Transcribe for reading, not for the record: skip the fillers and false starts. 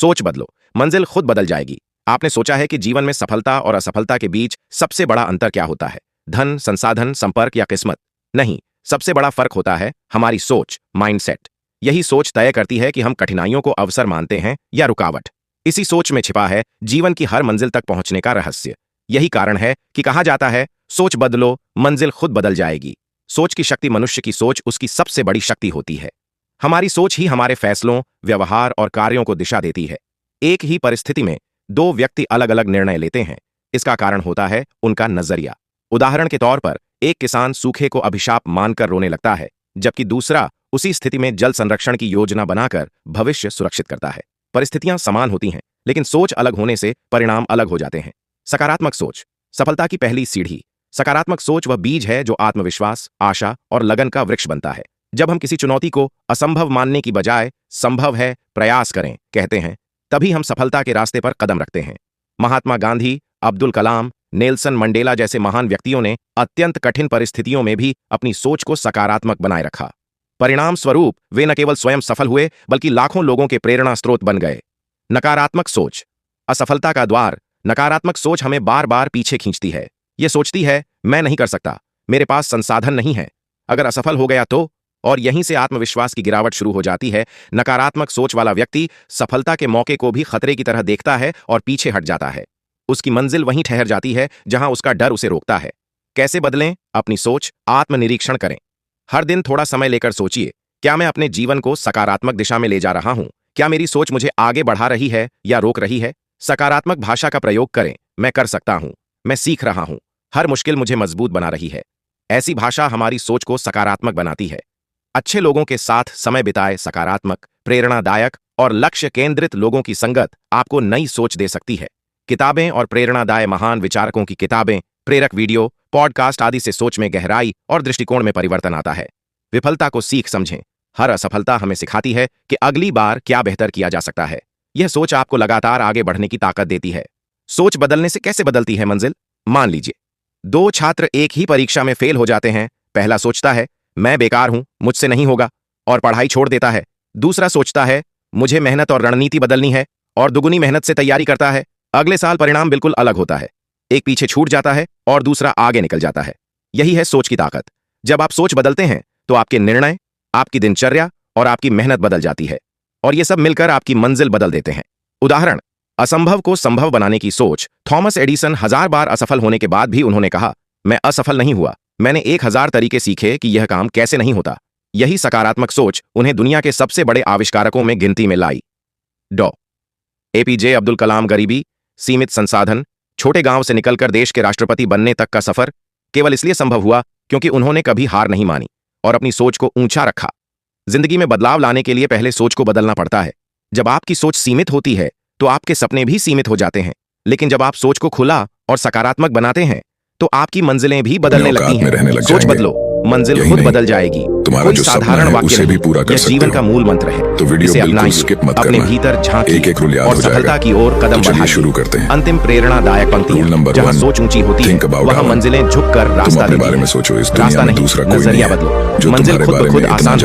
सोच बदलो, मंजिल खुद बदल जाएगी। आपने सोचा है कि जीवन में सफलता और असफलता के बीच सबसे बड़ा अंतर क्या होता है? धन, संसाधन, संपर्क या किस्मत? नहीं, सबसे बड़ा फर्क होता है हमारी सोच, माइंडसेट। यही सोच तय करती है कि हम कठिनाइयों को अवसर मानते हैं या रुकावट। इसी सोच में छिपा है जीवन की हर मंजिल तक पहुंचने का रहस्य। यही कारण है कि कहा जाता है, सोच बदलो, मंजिल खुद बदल जाएगी। सोच की शक्ति, मनुष्य की सोच उसकी सबसे बड़ी शक्ति होती है। हमारी सोच ही हमारे फैसलों, व्यवहार और कार्यों को दिशा देती है। एक ही परिस्थिति में दो व्यक्ति अलग अलग निर्णय लेते हैं। इसका कारण होता है उनका नजरिया। उदाहरण के तौर पर, एक किसान सूखे को अभिशाप मानकर रोने लगता है, जबकि दूसरा उसी स्थिति में जल संरक्षण की योजना बनाकर भविष्य सुरक्षित करता है। परिस्थितियां समान होती हैं, लेकिन सोच अलग होने से परिणाम अलग हो जाते हैं। सकारात्मक सोच, सफलता की पहली सीढ़ी। सकारात्मक सोच वह बीज है जो आत्मविश्वास, आशा और लगन का वृक्ष बनता है। जब हम किसी चुनौती को असंभव मानने की बजाय संभव है, प्रयास करें कहते हैं, तभी हम सफलता के रास्ते पर कदम रखते हैं। महात्मा गांधी, अब्दुल कलाम, नेल्सन मंडेला जैसे महान व्यक्तियों ने अत्यंत कठिन परिस्थितियों में भी अपनी सोच को सकारात्मक बनाए रखा। परिणाम स्वरूप वे न केवल स्वयं सफल हुए, बल्कि लाखों लोगों के प्रेरणा स्रोत बन गए। नकारात्मक सोच, असफलता का द्वार। नकारात्मक सोच हमें बार बार पीछे खींचती है। यह सोचती है, मैं नहीं कर सकता, मेरे पास संसाधन नहीं है, अगर असफल हो गया तो। और यहीं से आत्मविश्वास की गिरावट शुरू हो जाती है। नकारात्मक सोच वाला व्यक्ति सफलता के मौके को भी खतरे की तरह देखता है और पीछे हट जाता है। उसकी मंजिल वहीं ठहर जाती है जहां उसका डर उसे रोकता है। कैसे बदलें अपनी सोच? आत्मनिरीक्षण करें। हर दिन थोड़ा समय लेकर सोचिए, क्या मैं अपने जीवन को सकारात्मक दिशा में ले जा रहा हूं? क्या मेरी सोच मुझे आगे बढ़ा रही है या रोक रही है? सकारात्मक भाषा का प्रयोग करें। मैं कर सकता हूं, मैं सीख रहा हूं, हर मुश्किल मुझे मजबूत बना रही है। ऐसी भाषा हमारी सोच को सकारात्मक बनाती है। अच्छे लोगों के साथ समय बिताए। सकारात्मक, प्रेरणादायक और लक्ष्य केंद्रित लोगों की संगत आपको नई सोच दे सकती है। किताबें और प्रेरणादायक महान विचारकों की किताबें, प्रेरक वीडियो, पॉडकास्ट आदि से सोच में गहराई और दृष्टिकोण में परिवर्तन आता है। विफलता को सीख समझें। हर असफलता हमें सिखाती है कि अगली बार क्या बेहतर किया जा सकता है। यह सोच आपको लगातार आगे बढ़ने की ताकत देती है। सोच बदलने से कैसे बदलती है मंजिल? मान लीजिए, दो छात्र एक ही परीक्षा में फेल हो जाते हैं। पहला सोचता है, मैं बेकार हूं, मुझसे नहीं होगा, और पढ़ाई छोड़ देता है। दूसरा सोचता है, मुझे मेहनत और रणनीति बदलनी है, और दुगुनी मेहनत से तैयारी करता है। अगले साल परिणाम बिल्कुल अलग होता है। एक पीछे छूट जाता है और दूसरा आगे निकल जाता है। यही है सोच की ताकत। जब आप सोच बदलते हैं तो आपके निर्णय, आपकी दिनचर्या और आपकी मेहनत बदल जाती है, और ये सब मिलकर आपकी मंजिल बदल देते हैं। उदाहरण, असंभव को संभव बनाने की सोच। थॉमस एडिसन 1000 बार असफल होने के बाद भी उन्होंने कहा, मैं असफल नहीं हुआ, मैंने 1000 तरीके सीखे कि यह काम कैसे नहीं होता। यही सकारात्मक सोच उन्हें दुनिया के सबसे बड़े आविष्कारकों में गिनती में लाई। डॉ. एपीजे अब्दुल कलाम। गरीबी, सीमित संसाधन, छोटे गांव से निकलकर देश के राष्ट्रपति बनने तक का सफर केवल इसलिए संभव हुआ क्योंकि उन्होंने कभी हार नहीं मानी और अपनी सोच को ऊंचा रखा। जिंदगी में बदलाव लाने के लिए पहले सोच को बदलना पड़ता है। जब आपकी सोच सीमित होती है तो आपके सपने भी सीमित हो जाते हैं, लेकिन जब आप सोच को खुला और सकारात्मक बनाते हैं तो आपकी मंजिलें भी बदलने लगती हैं। सोच बदलो, मंजिल खुद बदल जाएगी। तुम्हारा जो साधारण वाक्य उसे भी पूरा कर सकते हो। जीवन का मूल मंत्र है, तो वीडियो बिल्कुल स्किप मत करना। अपने भीतर झांकी एक-एक रूल याद और हो जाएगा। सफलता की ओर कदम बढ़ाइए। शुरू करते हैं। अंतिम प्रेरणादायक पंक्तियां। रूल नंबर जहां 1, सोच ऊंची होती है वहां मंजिलें झुककर रास्ता अपने देती बारे में हैं। सोचो, इस रास्ता दुनिया में नहीं, दूसरा कोई नजरिया नहीं है बदलो, जो मंजिल तुम्हारे खुद ब बारे खुद में इतना आसान